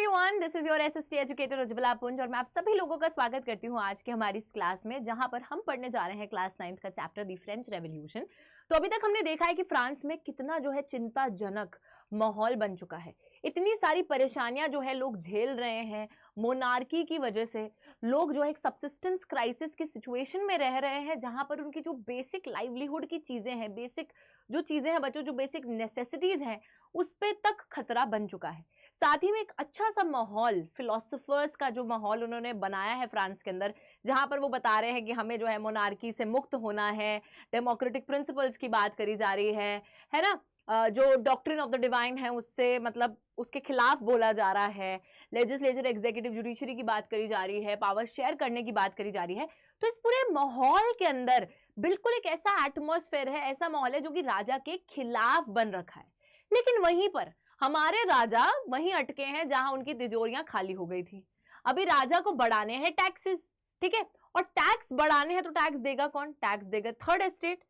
Everyone, this is your SST educator Ujjwala पुंज और मैं आप सभी लोगों का स्वागत करती हूँ आज के हमारी इस क्लास में, जहां पर हम पढ़ने जा रहे हैं क्लास 9th का चैप्टर दी फ्रेंच रेवोल्यूशन। तो अभी तक हमने देखा है कि फ्रांस में कितना जो है चिंताजनक माहौल बन चुका है। इतनी सारी परेशानियां जो है लोग झेल रहे हैं मोनार्की की वजह से। लोग जो है एक सबसिस्टेंस क्राइसिस की सिचुएशन में रह रहे हैं, जहां पर उनकी जो बेसिक लाइवलीहुड की चीजें हैं, बेसिक जो चीजें हैं बच्चों, जो बेसिक नेसेसिटीज हैं, उस पे तक खतरा बन चुका है। साथ ही में एक अच्छा सा माहौल, फिलोसोफर्स का जो माहौल उन्होंने बनाया है फ्रांस के अंदर, जहां पर वो बता रहे हैं कि हमें जो है मोनार्की से मुक्त होना है, डेमोक्रेटिक प्रिंसिपल्स की बात करी जा रही है ना। जो डॉक्ट्रिन ऑफ द डिवाइन है उससे मतलब उसके खिलाफ बोला जा रहा है। लेजिस्लेचर, एग्जीक्यूटिव, जुडिशरी की बात करी जा रही है, पावर शेयर करने की बात करी जा रही है। तो इस पूरे माहौल के अंदर बिल्कुल एक ऐसा एटमॉस्फेयर है, ऐसा माहौल है जो कि राजा के खिलाफ बन रखा है। लेकिन वहीं पर हमारे राजा वहीं अटके हैं जहां उनकी तिजोरियां खाली हो गई थी। अभी राजा को बढ़ाने हैं टैक्सेस, ठीक है, और टैक्स बढ़ाने हैं तो टैक्स देगा कौन? टैक्स देगा थर्ड एस्टेट।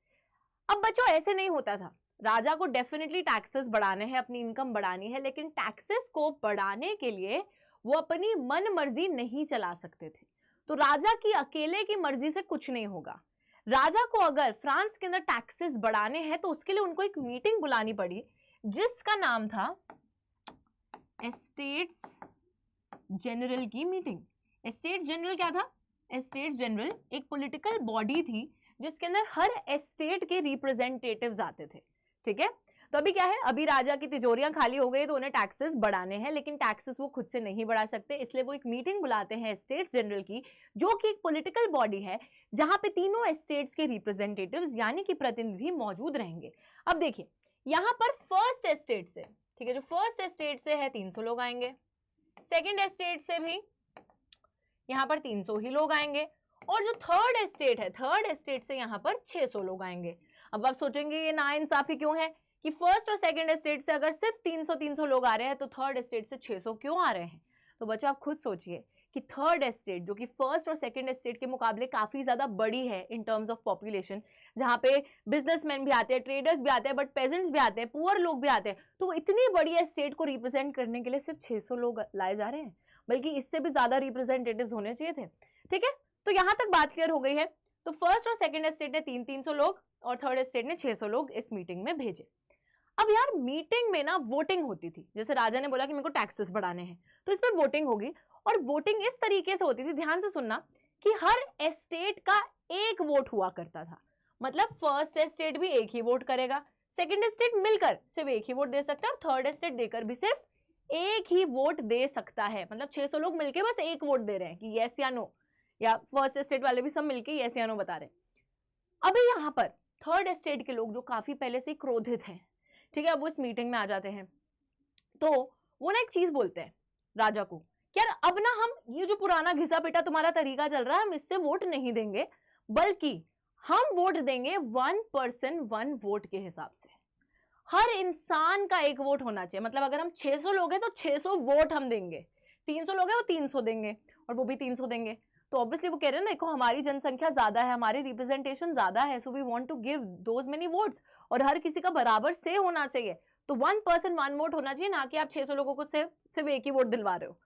अब बच्चों ऐसे नहीं होता था। राजा को डेफिनेटली टैक्सेस बढ़ाने हैं, अपनी इनकम बढ़ानी है, लेकिन टैक्सेस को बढ़ाने के लिए वो अपनी मन मर्जी नहीं चला सकते थे। तो राजा की अकेले की मर्जी से कुछ नहीं होगा। राजा को अगर फ्रांस के अंदर टैक्सेस बढ़ाने हैं तो उसके लिए उनको एक मीटिंग बुलानी पड़ी, जिसका नाम था एस्टेट्स जनरल की मीटिंग। एस्टेट्स जनरल क्या था? एस्टेट्स जनरल एक पॉलिटिकल बॉडी थी जिसके अंदर हर एस्टेट के रिप्रेजेंटेटिव्स आते थे, ठीक है। तो अभी क्या है, अभी राजा की तिजोरियां खाली हो गई तो उन्हें टैक्सेस बढ़ाने हैं, लेकिन टैक्सेस वो खुद से नहीं बढ़ा सकते, इसलिए वो एक मीटिंग बुलाते हैं एस्टेट्स जनरल की, जो कि एक पॉलिटिकल बॉडी है जहां पे तीनों एस्टेट्स के रिप्रेजेंटेटिव्स यानी कि प्रतिनिधि मौजूद रहेंगे। अब देखिए यहां पर फर्स्ट एस्टेट से, ठीक है, जो फर्स्ट एस्टेट से है 300 लोग आएंगे, सेकेंड एस्टेट से भी यहां पर 300 ही लोग आएंगे, और जो थर्ड एस्टेट है, थर्ड एस्टेट से यहां पर 600 लोग आएंगे। अब आप सोचेंगे ये नाइंसाफी क्यों है कि फर्स्ट और सेकंड एस्टेट से अगर सिर्फ 300 लोग आ रहे हैं तो थर्ड एस्टेट से 600 क्यों आ रहे हैं? तो बच्चों आप खुद सोचिए कि थर्ड एस्टेट जो कि फर्स्ट और सेकंड एस्टेट के मुकाबले काफी ज्यादा बड़ी है इन टर्म्स ऑफ पॉपुलेशन, जहां पे बिजनेसमैन भी आते हैं, ट्रेडर्स भी आते हैं, बट पेजेंट्स भी आते हैं, पुअर लोग भी आते हैं, तो इतनी बड़ी एस्टेट को रिप्रेजेंट करने के लिए सिर्फ 600 लोग लाए जा रहे हैं, बल्कि इससे भी ज्यादा रिप्रेजेंटेटिव्स होने चाहिए थे, ठीक है। तो यहां तक बात क्लियर हो गई है। तो फर्स्ट और सेकंड एस्टेट ने 300 लोग और थर्ड एस्टेट ने 600 लोग इस मीटिंग में भेजे। अब यार मीटिंग में ना वोटिंग होती थी, जैसे राजा ने बोला कि मेरे को टैक्सेस बढ़ाने हैं तो इस पर वोटिंग होगी, और वोटिंग इस तरीके से होती थी, ध्यान से सुनना, कि हर एस्टेट का एक वोट हुआ करता था। मतलब फर्स्ट एस्टेट भी एक ही वोट करेगा, सेकंड एस्टेट मिलकर सिर्फ एक ही वोट दे सकता है, और थर्ड एस्टेट देकर भी सिर्फ एक ही वोट दे सकता है। मतलब 600 लोग मिलकर बस एक वोट दे रहे हैं कि यस या नो, या फर्स्ट एस्टेट वाले भी सब मिलकर यस या नो बता रहे हैं। अभी यहाँ पर थर्ड एस्टेट के लोग जो काफी पहले से क्रोधित हैं, ठीक है, अब वो इस मीटिंग में आ जाते हैं, तो वो ना एक चीज बोलते हैं राजा को, यार अब ना हम ये जो पुराना घिसा पिटा तुम्हारा तरीका चल रहा है, हम इससे वोट नहीं देंगे, बल्कि हम वोट देंगे 1 पर्सन 1 वोट के हिसाब से। हर इंसान का एक वोट होना चाहिए। मतलब अगर हम 600 लोग हैं तो 600 वोट हम देंगे, 300 लोग हैं वो 300 देंगे, और वो भी 300 देंगे। तो ऑब्वियसली वो कह रहे हैं ना, देखो हमारी जनसंख्या ज्यादा है, हमारी रिप्रेजेंटेशन ज्यादा है, so we want to give those many votes, और हर किसी का बराबर से होना चाहिए। तो 1 पर्सन 1 वोट होना चाहिए, ना कि आप 600 लोगों को सिर्फ एक ही वोट दिलवा रहे हो।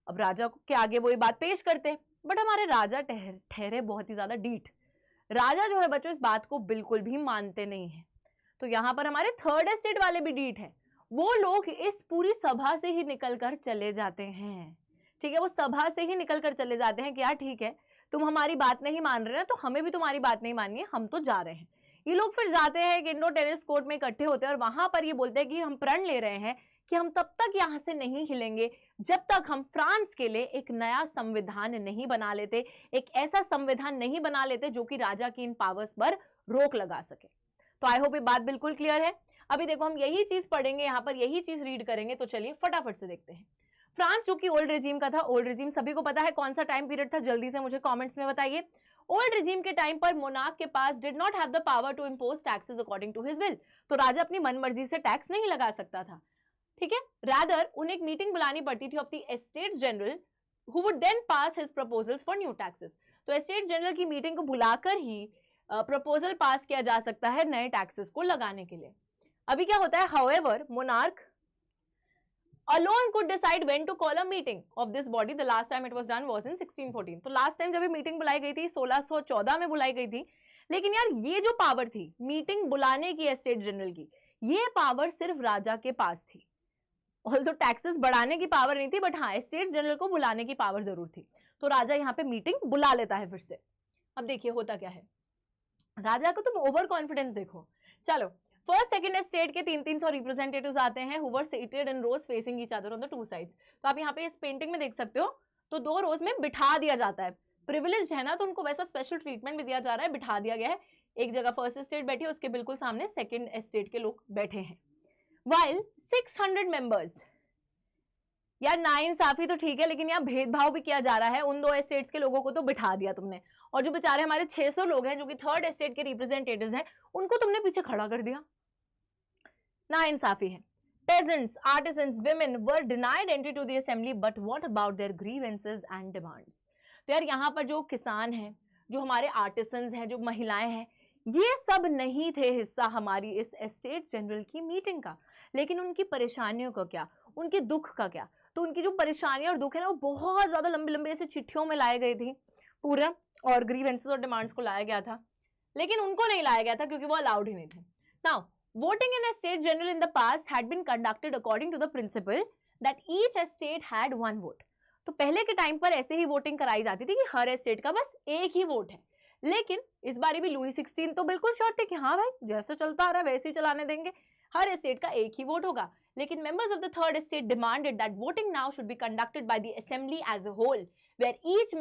अब राजा के आगे वो ये बात पेश करते हैं, बट हमारे राजा ठहरे बहुत ही ज्यादा डीठ। राजा जो है बच्चों इस बात को बिल्कुल भी मानते नहीं है। तो यहां पर हमारे थर्ड एस्टेट वाले भी डीठ है, वो लोग इस पूरी सभा से ही निकलकर चले जाते हैं, ठीक है, वो सभा से ही निकलकर चले जाते हैं कि यार ठीक है, तुम हमारी बात नहीं मान रहे ना, तो हमें भी तुम्हारी बात नहीं माननी है, हम तो जा रहे हैं। ये लोग फिर जाते हैं कि इंडो टेनिस कोर्ट में इकट्ठे होते हैं, और वहां पर ये बोलते हैं कि हम प्रण ले रहे हैं कि हम तब तक यहां से नहीं हिलेंगे जब तक हम फ्रांस के लिए एक नया संविधान नहीं बना लेते, एक ऐसा संविधान नहीं बना लेते जो कि राजा की इन पावर्स पर रोक लगा सके। तो आई होप ये बात बिल्कुल क्लियर है। अभी देखो हम यही चीज पढ़ेंगे, यहां पर यही चीज रीड करेंगे, तो चलिए फटाफट से देखते हैं। फ्रांस जो कि ओल्ड रेजिम का था, ओल्ड रेजिम सभी को पता है कौन सा टाइम पीरियड था, जल्दी से मुझे कमेंट्स में बताइए। ओल्ड रेजिम के टाइम पर मोनार्क के पास did not have the power to impose taxes according to his will. तो राजा अपनी मनमर्जी से टैक्स नहीं लगा सकता था, ठीक है। रादर उन्हें एक मीटिंग बुलानी पड़ती थी of the estates general, who would then pass his proposals for new taxes. तो एस्टेट जनरल की मीटिंग को बुलाकर ही प्रपोजल पास किया जा सकता है नए टैक्सेस को लगाने के लिए। अभी क्या होता है, however monarch alone could decide when to call a meeting of this body. The last time it was done was in 1614. तो लास्ट टाइम जब ये मीटिंग बुलाई गई थी 1614 में बुलाई गई थी, लेकिन यार ये जो पावर थी मीटिंग बुलाने की एस्टेट जनरल की, ये पावर सिर्फ राजा के पास थी। ऑल्दो टैक्सेस बढ़ाने की पावर नहीं थी, बट हाँ एस्टेट जनरल को बुलाने की पावर जरूर थी। तो राजा यहाँ पे मीटिंग बुला लेता है फिर से। अब देखिए होता क्या है, राजा को तुम ओवर कॉन्फिडेंस देखो। चलो फर्स्ट सेकंड एस्टेट के 300 रिप्रेजेंटेटिव्स आते हैं who were seated in rows facing each other on the two sides. तो आप यहाँ पे इस पेंटिंग में देख सकते हो, तो 2 रोज में बिठा दिया जाता है। प्रिविलेज है ना, तो उनको वैसा स्पेशल ट्रीटमेंट भी दिया जा रहा है, बिठा दिया गया है। एक जगह फर्स्ट एस्टेट बैठी है, उसके बिल्कुल सामने सेकंड एस्टेट के लोग बैठे हैं। वाइल 600 मेंबर्स, यार नाइंसाफी तो ठीक है, लेकिन यहाँ भेदभाव भी किया जा रहा है। उन 2 एस्टेट्स के लोगों को तो बिठा दिया तुमने, और जो बेचारे हमारे 600 लोग हैं जो कि थर्ड एस्टेट के रिप्रेजेंटेटिव्स हैं, उनको तुमने पीछे खड़ा कर दिया। नाइंसाफी है। Peasants, artisans, women were denied entry to the assembly, but what about their grievances and demands? तो यार यहाँ पर जो किसान हैं, जो हमारे आर्टिसंस हैं, जो महिलाएं हैं, ये सब नहीं थे हिस्सा हमारी इस एस्टेट जनरल की मीटिंग का। लेकिन उनकी परेशानियों का क्या, उनके दुख का क्या? तो उनकी जो परेशानियां और दुख है ना, वो बहुत ज्यादा लंबी लंबी ऐसे चिट्ठियों में लाए गए थी पूरा, और ग्रीवेंसेस और डिमांड्स को लाया गया था। लेकिन उनको नहीं लाया गया था क्योंकि वो अलाउड ही नहीं थे। Now voting in a state general in the past had been conducted according to the principle that each estate had one vote. तो पहले के टाइम पर ऐसे ही वोटिंग कराई जाती थी कि हर एस्टेट का बस एक ही वोट है। लेकिन इस बारी भी लुई 16 तो बिल्कुल श्योर थे कि हाँ भाई जैसे चलता आ रहा है वैसे ही चलाने देंगे, हर एस्टेट का एक ही वोट होगा। लेकिन members of the third estate demanded that voting now should be conducted by the assembly as a whole, where each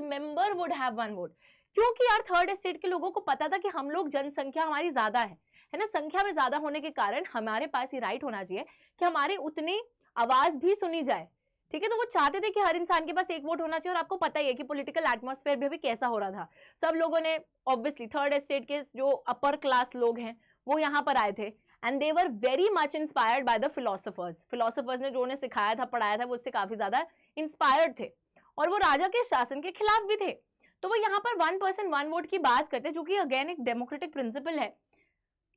member would have one vote. क्योंकि यार थर्ड एस्टेट के लोगों को पता था कि हम लोग जनसंख्या हमारी ज्यादा है ना, संख्या में ज्यादा होने के कारण हमारे पास ये राइट होना चाहिए कि हमारी उतनी आवाज भी सुनी जाए। ठीक है, तो वो चाहते थे कि हर इंसान के पास एक वोट होना चाहिए। और आपको पता ही है कि पॉलिटिकल एटमॉस्फेयर भी कैसा हो रहा था। सब लोगों ने ऑब्वियसली थर्ड एस्टेट के जो अपर क्लास लोग हैं वो यहाँ पर आए थे, and they were very much inspired by the philosophers ने जो उन्हें सिखाया था पढ़ाया था वो उससे काफी ज्यादा इंस्पायर्ड थे, और वो राजा के शासन के खिलाफ भी थे। तो वो यहाँ पर 1 person 1 vote की बात करते, जो कि अगेन एक डेमोक्रेटिक प्रिंसिपल है।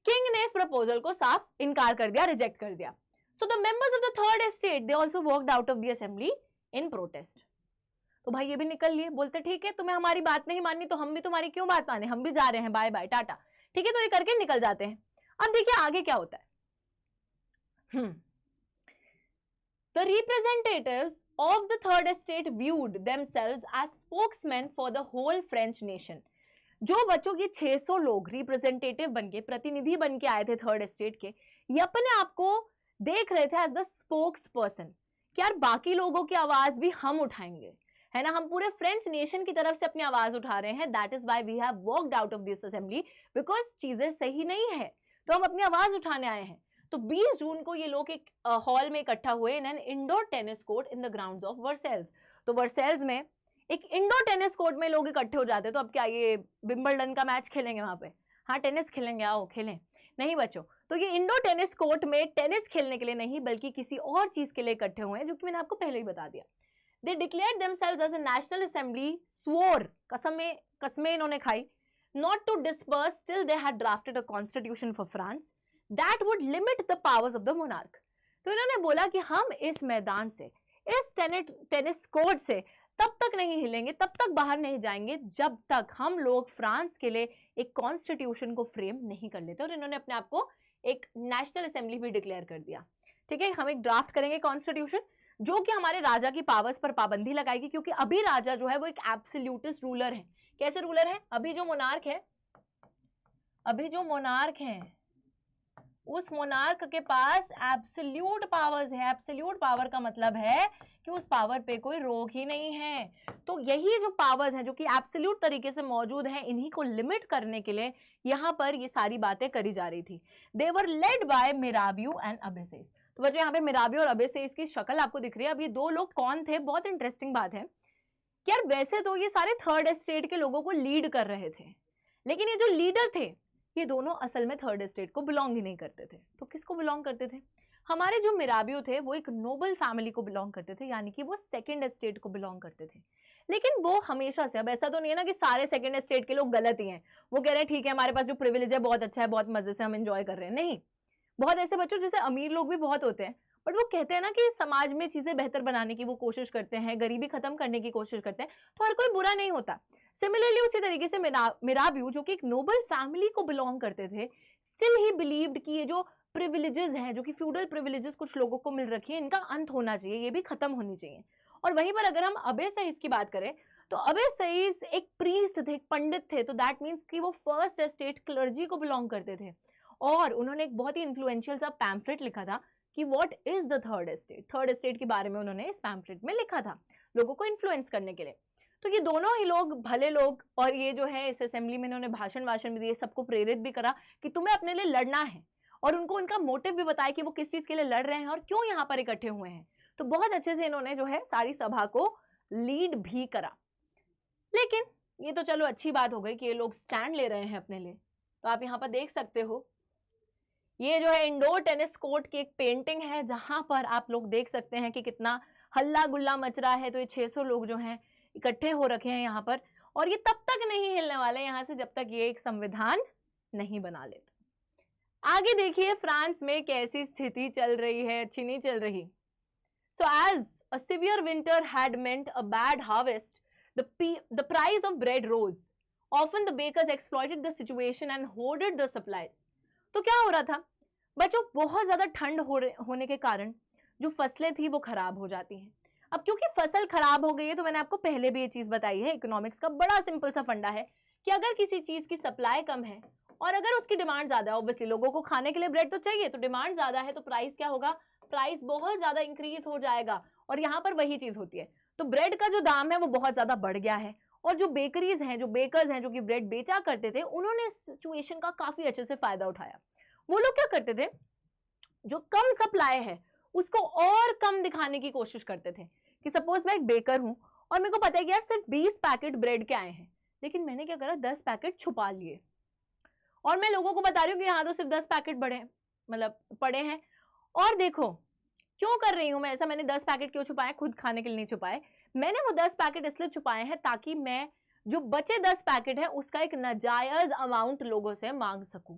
किंग ने इस प्रपोजल को साफ इनकार कर दिया, रिजेक्ट कर दिया। So the members of the third estate they also walked out of the assembly in protest. तो भाई ये भी निकल लिए, बोलते ठीक है तुम्हें हमारी बात नहीं माननी तो हम भी तुम्हारी क्यों बात माने, हम भी जा रहे हैं, बाय बाय टाटा। ठीक है, तो ये करके निकल जाते हैं। अब देखिए आगे क्या होता है। The representatives of the third estate viewed themselves as spokesmen for the whole French nation. जो बच्चों के 600 लोग रिप्रेजेंटेटिव बनके, प्रतिनिधि बनके आए थे थर्ड एस्टेट के, ये अपने आप को देख रहे थे एज द स्पोक्स पर्सन कि यार बाकी लोगों की आवाज भी हम उठाएंगे, है ना, हम पूरे फ्रेंच नेशन की तरफ से अपनी आवाज उठा रहे हैं। That is why we have walked out of this assembly, because चीजें सही नहीं है तो हम अपनी आवाज उठाने आए हैं। तो 20 जून को ये लोग एक हॉल में इकट्ठा हुए in an indoor tennis court in the grounds of Versailles. तो वर्सेल्स में एक इंडोर टेनिस कोर्ट में लोग इकट्ठे हो जाते हैं। तो अब क्या ये विंबलडन का मैच खेलेंगे वहां पे? हाँ टेनिस खेलेंगे, आओ खेलें। नहीं बच्चों, तो ये इंडोर टेनिस कोर्ट में टेनिस खेलने के लिए नहीं बल्कि किसी और चीज के लिए इकट्ठे हुए हैं, जो कि मैंने आपको पहले ही बता दिया। They declared themselves as a national assembly, swore, कसमें इन्होंने खाई, not to disperse till they had drafted a constitution for France that would limit the powers of the monarch. तो इन्होंने बोला कि हम इस मैदान से, इस टेनिस कोर्ट से तब तक नहीं हिलेंगे, तब तक बाहर नहीं जाएंगे जब तक हम लोग फ्रांस के लिए एक कॉन्स्टिट्यूशन को फ्रेम नहीं कर लेते। और इन्होंने अपने आप को एक नेशनल असेंबली भी डिक्लेयर कर दिया। ठीक है, हम एक ड्राफ्ट करेंगे कॉन्स्टिट्यूशन जो कि हमारे राजा की पावर्स पर पाबंदी लगाएगी, क्योंकि अभी राजा जो है वो एक एब्सोल्यूटिस्ट रूलर है। कैसे रूलर है? अभी जो मोनार्क है उस मोनार्क के पास एब्सोल्यूट पावर्स है। एब्सोल्यूट पावर का मतलब है कि उस पावर पे कोई रोक ही नहीं है। तो यही जो पावर्स हैं जो कि एब्सोल्यूट तरीके से मौजूद हैं, इन्हीं को लिमिट करने के लिए यहाँ पर ये सारी बातें करी जा रही थी। दे वर लेड बाय मिराबियो एंड अबेसेस। तो बच्चों यहाँ पे मिराबियो और अबेसेस की शक्ल आपको दिख रही है। अब ये 2 लोग कौन थे? बहुत इंटरेस्टिंग बात है कि यार वैसे तो ये सारे थर्ड एस्टेट के लोगों को लीड कर रहे थे, लेकिन ये जो लीडर थे ये दोनों असल में थर्ड एस्टेट को बिलोंग ही नहीं करते थे। तो किसको बिलोंग करते थे? हमारे जो मिराबियो थे वो एक नोबल फैमिली को बिलोंग करते थे, यानी कि वो सेकंड एस्टेट को बिलोंग करते थे। लेकिन वो हमेशा से, अब ऐसा तो नहीं है ना कि सारे सेकंड एस्टेट के लोग गलत ही हैं, वो कह रहे हैं ठीक है हमारे पास जो प्रिविलेज है बहुत अच्छा है, बहुत मजे से हम एंजॉय कर रहे हैं। नहीं, बहुत ऐसे बच्चों जैसे अमीर लोग भी बहुत होते हैं, बट वो कहते हैं ना कि समाज में चीजें बेहतर बनाने की वो कोशिश करते हैं, गरीबी खत्म करने की कोशिश करते हैं, तो हर कोई बुरा नहीं होता। सिमिलरली उसी तरीके से मिराबियो जो कि एक नोबल फैमिली को बिलोंग करते थे, स्टिल ही बिलीव्ड कि ये जो प्रिविलेजेस हैं, जो कि फ्यूडल प्रिविलेजेस कुछ लोगों को मिल रखी है, इनका अंत होना चाहिए, ये भी खत्म होनी चाहिए। और वहीं पर अगर हम अबे सईद की बात करें तो अबे सईद एक प्रीस्ट थे, एक पंडित थे, तो दैट मीन्स कि वो फर्स्ट एस्टेट क्लर्जी को बिलोंग करते थे। और उन्होंने एक बहुत ही इन्फ्लुएंशियल सा पैम्फलेट लिखा था कि what is the third estate. Third estate के बारे में उन्होंने इस पैम्फलेट में लिखा था लोगों को इन्फ्लुएंस करने के लिए। तो ये दोनों ही लोग भले लोग, और ये जो है इस असेंबली में इन्होंने भाषण भी दिए, सबको प्रेरित भी करा कि तुम्हें अपने लिए लड़ना है, और उनको उनका मोटिव भी बताया कि वो किस चीज के लिए लड़ रहे हैं और क्यों यहाँ पर इकट्ठे हुए हैं। तो बहुत अच्छे से इन्होंने जो है सारी सभा को लीड भी करा। लेकिन ये तो चलो अच्छी बात हो गई कि ये लोग स्टैंड ले रहे हैं अपने लिए। तो आप यहाँ पर देख सकते हो, ये जो है इंडोर टेनिस कोर्ट की एक पेंटिंग है, जहां पर आप लोग देख सकते हैं कि कितना हल्ला गुल्ला मच रहा है। तो ये 600 लोग जो हैं इकट्ठे हो रखे हैं यहाँ पर, और ये तब तक नहीं हिलने वाले यहाँ से जब तक ये एक संविधान नहीं बना लेते। आगे देखिए फ्रांस में कैसी स्थिति चल रही है, अच्छी नहीं चल रही। So as a severe winter had meant a bad harvest, the price of bread rose. Often the bakers exploited the situation and hoarded the supplies. तो क्या हो रहा था बच्चों, बहुत ज्यादा ठंड होने के कारण जो फसलें थी वो खराब हो जाती हैं। अब क्योंकि फसल खराब हो गई है, तो मैंने आपको पहले भी ये चीज बताई है, इकोनॉमिक्स का बड़ा सिंपल सा फंडा है कि अगर किसी चीज की सप्लाई कम है और अगर उसकी डिमांड ज्यादा है, ऑब्वियसली लोगों को खाने के लिए ब्रेड तो चाहिए, तो डिमांड ज्यादा है तो प्राइस क्या होगा, प्राइस बहुत ज्यादा इंक्रीज हो जाएगा। और यहाँ पर वही चीज होती है। तो ब्रेड का जो दाम है वो बहुत ज्यादा बढ़ गया है, और जो बेकरीज हैं, जो बेकर्स हैं, जो कि ब्रेड बेचा करते थे, उन्होंने इस सिचुएशन का काफी अच्छे से फायदा उठाया। वो लोग क्या करते थे, जो कम सप्लाई है उसको और कम दिखाने की कोशिश करते थे कि सपोज मैं एक बेकर हूं और मेरे को पता है कि यार सिर्फ 20 पैकेट ब्रेड के आए हैं, लेकिन मैंने क्या करा, 10 पैकेट छुपा लिए, और मैं लोगों को बता रही हूँ कि यहाँ तो सिर्फ 10 पैकेट पड़े हैं। और देखो क्यों कर रही हूं मैं ऐसा, मैंने 10 पैकेट क्यों छुपाए, खुद खाने के लिए नहीं छुपाए, मैंने वो 10 पैकेट इसलिए छुपाए हैं ताकि मैं जो बचे 10 पैकेट है उसका एक नाजायज अमाउंट लोगों से मांग सकूं।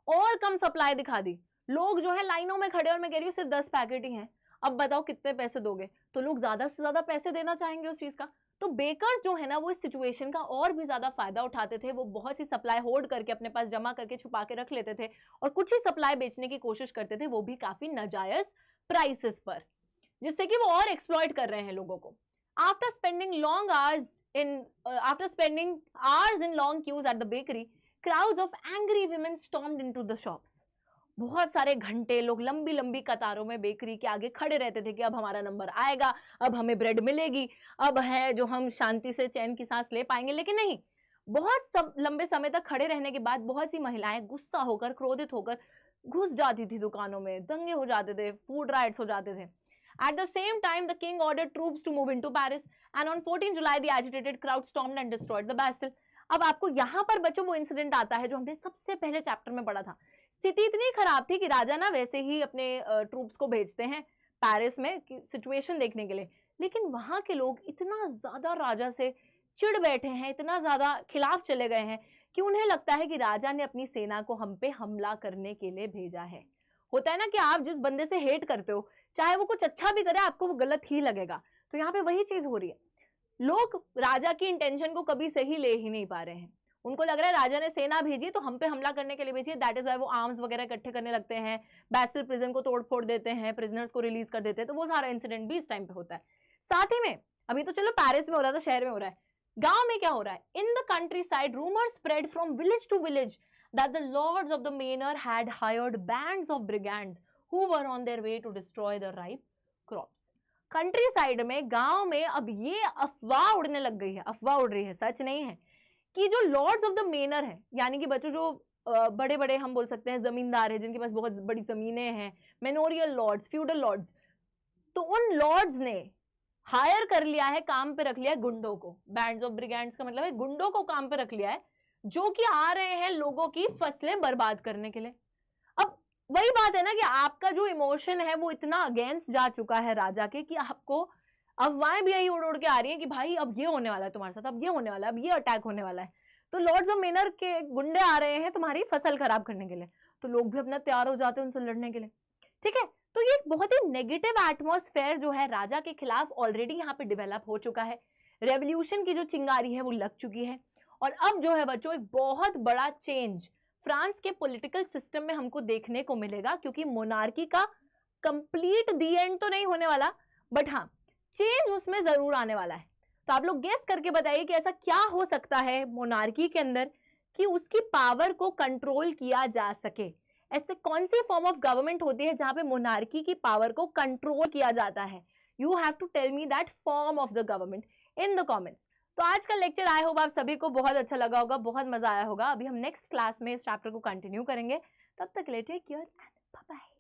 और कम सप्लाई दिखा दी, लोग जो है लाइनों में खड़े, और मैं कह रही हूँ सिर्फ 10 पैकेट ही हैं, अब बताओ कितने पैसे दोगे, तो लोग ज्यादा से ज्यादा पैसे देना चाहेंगे उस चीज का। तो बेकर्स जो है ना वो इस सिचुएशन का और भी ज्यादा फायदा उठाते थे, वो बहुत सी सप्लाई होल्ड करके अपने पास जमा करके छुपा के रख लेते थे, और कुछ ही सप्लाई बेचने की कोशिश करते थे, वो भी काफी नाजायज प्राइसेस पर, जिससे कि वो और एक्सप्लॉइट कर रहे हैं लोगों को। After spending hours in long queues at the bakery, crowds of angry women stormed into the shops. बहुत सारे घंटे लोग लंबी लंबी कतारों में बेकरी के आगे खड़े रहते थे कि अब हमारा नंबर आएगा, अब हमें ब्रेड मिलेगी, अब है जो हम शांति से चैन की सांस ले पाएंगे। लेकिन नहीं, बहुत लंबे समय तक खड़े रहने के बाद बहुत सी महिलाएं गुस्सा होकर, क्रोधित होकर घुस जाती थी दुकानों में, दंगे हो जाते थे, फूड राइट्स हो जाते थे। At the same time, the king ordered troops to move into Paris, and on 14 July, the agitated crowd stormed and destroyed the Bastille. अब आपको यहाँ पर बच्चों वो इंसिडेंट आता है जो हमने सबसे पहले चैप्टर में पढ़ा था। स्थिति इतनी खराब थी कि राजा ना वैसे ही अपने ट्रूप्स को भेजते हैं पेरिस में सिचुएशन देखने के लिए, लेकिन वहां के लोग इतना ज्यादा राजा से चिढ़ बैठे हैं, इतना ज्यादा खिलाफ चले गए हैं कि उन्हें लगता है कि राजा ने अपनी सेना को हम पे हमला करने के लिए भेजा है। होता है ना कि आप जिस बंदे से हेट करते हो, चाहे वो कुछ अच्छा भी करे, आपको वो गलत ही लगेगा। तो यहाँ पे वही चीज हो रही है, लोग राजा की इंटेंशन को कभी सही ले ही नहीं पा रहे हैं। उनको लग रहा है राजा ने सेना भेजी तो हम पे हमला करने के लिए भेजी है, दैट इज वाई वो आर्म्स वगैरह इकट्ठे करने लगते हैं, बैस्टिल प्रिजन को तोड़ फोड़ देते हैं, प्रिजनर्स को रिलीज कर देते हैं। तो वो सारा इंसिडेंट भी इस टाइम पे होता है। साथ ही में अभी तो चलो पेरिस में हो रहा था, शहर में हो रहा है, गांव में क्या हो रहा है, in the countryside rumours spread from village to village that the lords of the manor had hired bands of brigands who were on their way to destroy the ripe crops. Country side में, गांव में अब ये अफवाह उड़ने लग गई है, अफवाह उड़ रही है, सच नहीं है, कि जो लॉर्ड्स ऑफ द मेनर है, यानी कि बच्चों जो बड़े बड़े हम बोल सकते हैं जमींदार है, जिनके पास बहुत बड़ी जमीनें हैं, मेनोरियल लॉर्ड्स, फ्यूडल लॉर्ड्स, तो उन लॉर्ड्स ने हायर कर लिया है, काम पे रख लिया है गुंडों को। बैंड्स ऑफ ब्रिगेंड्स का मतलब है गुंडों को काम पे रख लिया है, जो कि आ रहे हैं लोगों की फसलें बर्बाद करने के लिए। अब वही बात है ना कि आपका जो इमोशन है वो इतना अगेंस्ट जा चुका है राजा के कि आपको अफवाहें भी यही उड़ उड़ के आ रही है कि भाई अब ये होने वाला है तुम्हारे साथ, अब ये होने वाला है, अब ये अटैक होने वाला है, तो लॉर्ड्स ऑफ मेनर के गुंडे आ रहे हैं तुम्हारी फसल खराब करने के लिए। तो लोग भी अपना तैयार हो जाते हैं उनसे लड़ने के लिए। ठीक है, तो ये एक बहुत ही नेगेटिव एटमॉस्फेयर जो है राजा के खिलाफ ऑलरेडी यहाँ पे डेवलप हो चुका है। रेवोल्यूशन की जो चिंगारी है वो लग चुकी है और अब जो है बच्चों एक बहुत बड़ा चेंज फ्रांस के पॉलिटिकल सिस्टम में हमको देखने को मिलेगा, क्योंकि मोनार्की का कंप्लीट दी एंड तो नहीं होने वाला, बट हाँ चेंज उसमें जरूर आने वाला है। तो आप लोग गेस करके बताइए कि ऐसा क्या हो सकता है मोनार्की के अंदर कि उसकी पावर को कंट्रोल किया जा सके। ऐसे कौन सी फॉर्म ऑफ गवर्नमेंट होती है जहां पे मोनार्की की पावर को कंट्रोल किया जाता है? You have to tell me that form of the government in the comments. तो आज का लेक्चर आई होप आप सभी को बहुत अच्छा लगा होगा, बहुत मजा आया होगा। अभी हम नेक्स्ट क्लास में इस चैप्टर को कंटिन्यू करेंगे, तब तक के लिए take care and bye bye.